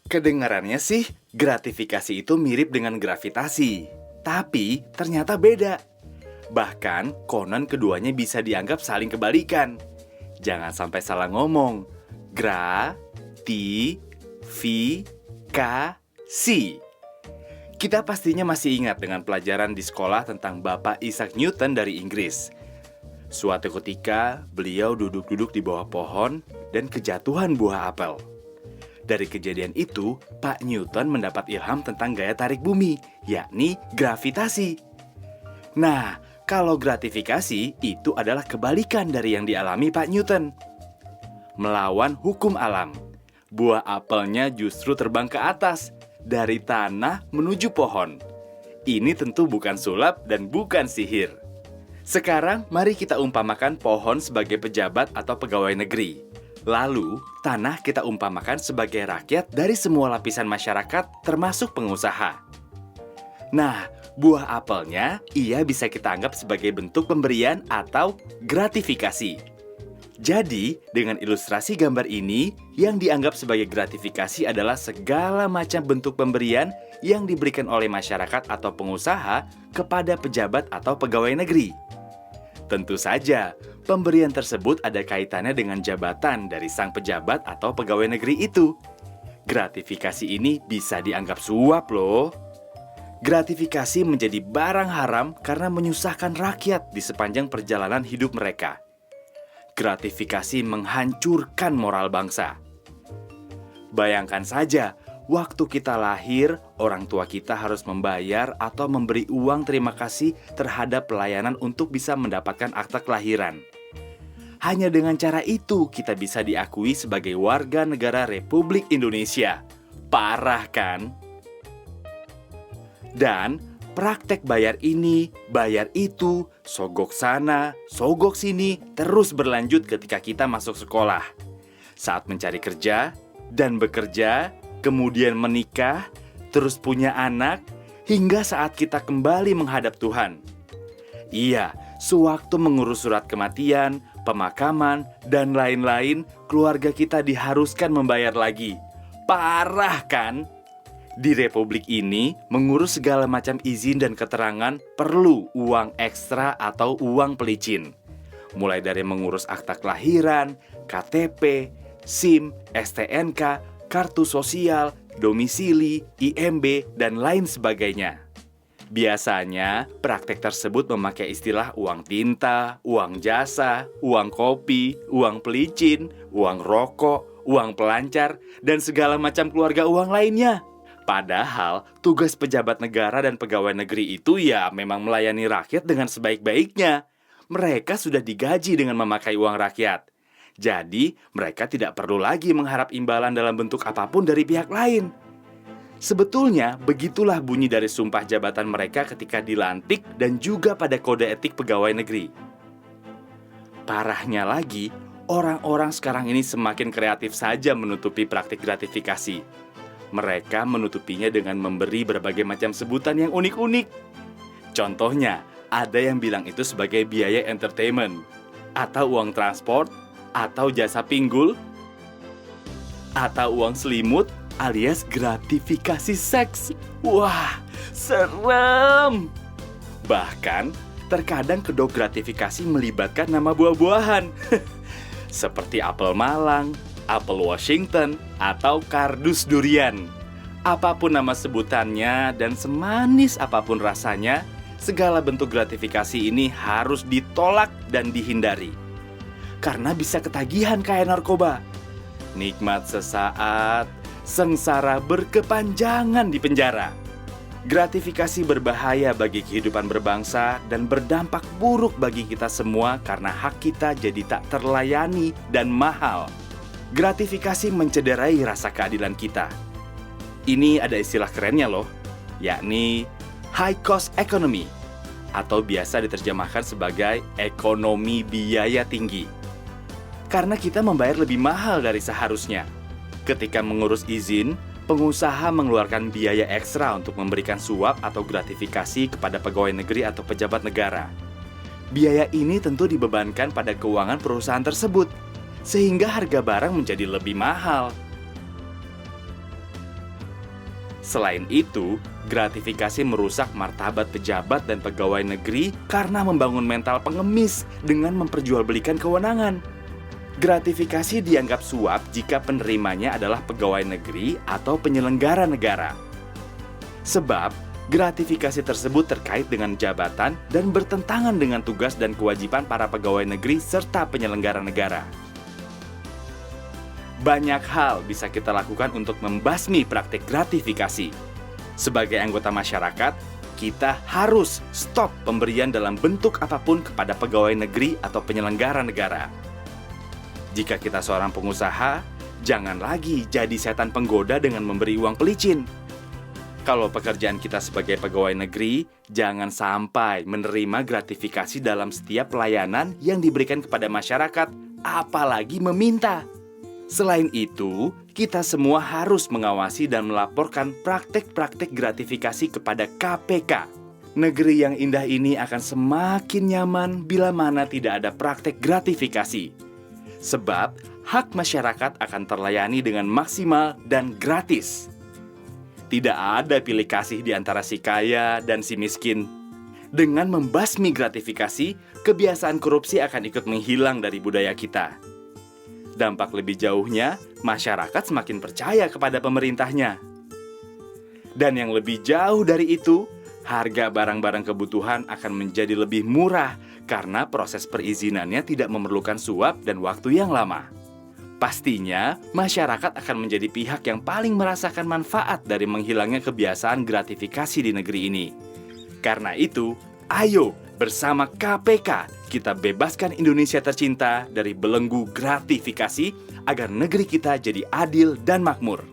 Kedengarannya sih, gratifikasi itu mirip dengan gravitasi. Tapi ternyata beda. Bahkan, konon keduanya bisa dianggap saling kebalikan. Jangan sampai salah ngomong. Gratifikasi. Kita pastinya masih ingat dengan pelajaran di sekolah tentang Bapak Isaac Newton dari Inggris. Suatu ketika, beliau duduk-duduk di bawah pohon dan kejatuhan buah apel. Dari kejadian itu, Pak Newton mendapat ilham tentang gaya tarik bumi, yakni gravitasi. Nah, kalau gratifikasi itu adalah kebalikan dari yang dialami Pak Newton. Melawan hukum alam. Buah apelnya justru terbang ke atas, dari tanah menuju pohon. Ini tentu bukan sulap dan bukan sihir. Sekarang, mari kita umpamakan pohon sebagai pejabat atau pegawai negeri. Lalu, tanah kita umpamakan sebagai rakyat dari semua lapisan masyarakat, termasuk pengusaha. Nah, buah apelnya ia bisa kita anggap sebagai bentuk pemberian atau gratifikasi. Jadi, dengan ilustrasi gambar ini, yang dianggap sebagai gratifikasi adalah segala macam bentuk pemberian yang diberikan oleh masyarakat atau pengusaha kepada pejabat atau pegawai negeri. Tentu saja, pemberian tersebut ada kaitannya dengan jabatan dari sang pejabat atau pegawai negeri itu. Gratifikasi ini bisa dianggap suap loh. Gratifikasi menjadi barang haram karena menyusahkan rakyat di sepanjang perjalanan hidup mereka. Gratifikasi menghancurkan moral bangsa. Bayangkan saja, waktu kita lahir, orang tua kita harus membayar atau memberi uang terima kasih terhadap pelayanan untuk bisa mendapatkan akta kelahiran. Hanya dengan cara itu kita bisa diakui sebagai warga negara Republik Indonesia. Parah kan? Dan praktek bayar ini, bayar itu, sogok sana, sogok sini terus berlanjut ketika kita masuk sekolah. Saat mencari kerja dan bekerja, kemudian menikah, terus punya anak, hingga saat kita kembali menghadap Tuhan. Iya, sewaktu mengurus surat kematian, pemakaman, dan lain-lain, keluarga kita diharuskan membayar lagi. Parah kan? Di Republik ini, mengurus segala macam izin dan keterangan perlu uang ekstra atau uang pelicin. Mulai dari mengurus akta kelahiran, KTP, SIM, STNK, kartu sosial, domisili, IMB, dan lain sebagainya. Biasanya, praktek tersebut memakai istilah uang tinta, uang jasa, uang kopi, uang pelicin, uang rokok, uang pelancar, dan segala macam keluarga uang lainnya. Padahal, tugas pejabat negara dan pegawai negeri itu ya memang melayani rakyat dengan sebaik-baiknya. Mereka sudah digaji dengan memakai uang rakyat. Jadi, mereka tidak perlu lagi mengharap imbalan dalam bentuk apapun dari pihak lain. Sebetulnya, begitulah bunyi dari sumpah jabatan mereka ketika dilantik dan juga pada kode etik pegawai negeri. Parahnya lagi, orang-orang sekarang ini semakin kreatif saja menutupi praktik gratifikasi. Mereka menutupinya dengan memberi berbagai macam sebutan yang unik-unik. Contohnya, ada yang bilang itu sebagai biaya entertainment, atau uang transport, atau jasa pinggul, atau uang selimut, alias gratifikasi seks. Wah, serem! Bahkan, terkadang kedok gratifikasi melibatkan nama buah-buahan. Seperti apel Malang, apel Washington, atau kardus durian. Apapun nama sebutannya dan semanis apapun rasanya, segala bentuk gratifikasi ini harus ditolak dan dihindari. Karena bisa ketagihan kayak narkoba. Nikmat sesaat, sengsara berkepanjangan di penjara. Gratifikasi berbahaya bagi kehidupan berbangsa dan berdampak buruk bagi kita semua karena hak kita jadi tak terlayani dan mahal. Gratifikasi mencederai rasa keadilan kita. Ini ada istilah kerennya loh, yakni high cost economy, atau biasa diterjemahkan sebagai ekonomi biaya tinggi. Karena kita membayar lebih mahal dari seharusnya. Ketika mengurus izin, pengusaha mengeluarkan biaya ekstra untuk memberikan suap atau gratifikasi kepada pegawai negeri atau pejabat negara. Biaya ini tentu dibebankan pada keuangan perusahaan tersebut, sehingga harga barang menjadi lebih mahal. Selain itu, gratifikasi merusak martabat pejabat dan pegawai negeri karena membangun mental pengemis dengan memperjualbelikan kewenangan. Gratifikasi dianggap suap jika penerimanya adalah pegawai negeri atau penyelenggara negara. Sebab, gratifikasi tersebut terkait dengan jabatan dan bertentangan dengan tugas dan kewajiban para pegawai negeri serta penyelenggara negara. Banyak hal bisa kita lakukan untuk membasmi praktik gratifikasi. Sebagai anggota masyarakat, kita harus stop pemberian dalam bentuk apapun kepada pegawai negeri atau penyelenggara negara. Jika kita seorang pengusaha, jangan lagi jadi setan penggoda dengan memberi uang pelicin. Kalau pekerjaan kita sebagai pegawai negeri, jangan sampai menerima gratifikasi dalam setiap pelayanan yang diberikan kepada masyarakat, apalagi meminta. Selain itu, kita semua harus mengawasi dan melaporkan praktek-praktek gratifikasi kepada KPK. Negeri yang indah ini akan semakin nyaman bila mana tidak ada praktek gratifikasi. Sebab, hak masyarakat akan terlayani dengan maksimal dan gratis. Tidak ada pilih kasih di antara si kaya dan si miskin. Dengan membasmi gratifikasi, kebiasaan korupsi akan ikut menghilang dari budaya kita. Dampak lebih jauhnya, masyarakat semakin percaya kepada pemerintahnya. Dan yang lebih jauh dari itu, harga barang-barang kebutuhan akan menjadi lebih murah karena proses perizinannya tidak memerlukan suap dan waktu yang lama. Pastinya, masyarakat akan menjadi pihak yang paling merasakan manfaat dari menghilangnya kebiasaan gratifikasi di negeri ini. Karena itu, ayo bersama KPK kita bebaskan Indonesia tercinta dari belenggu gratifikasi agar negeri kita jadi adil dan makmur.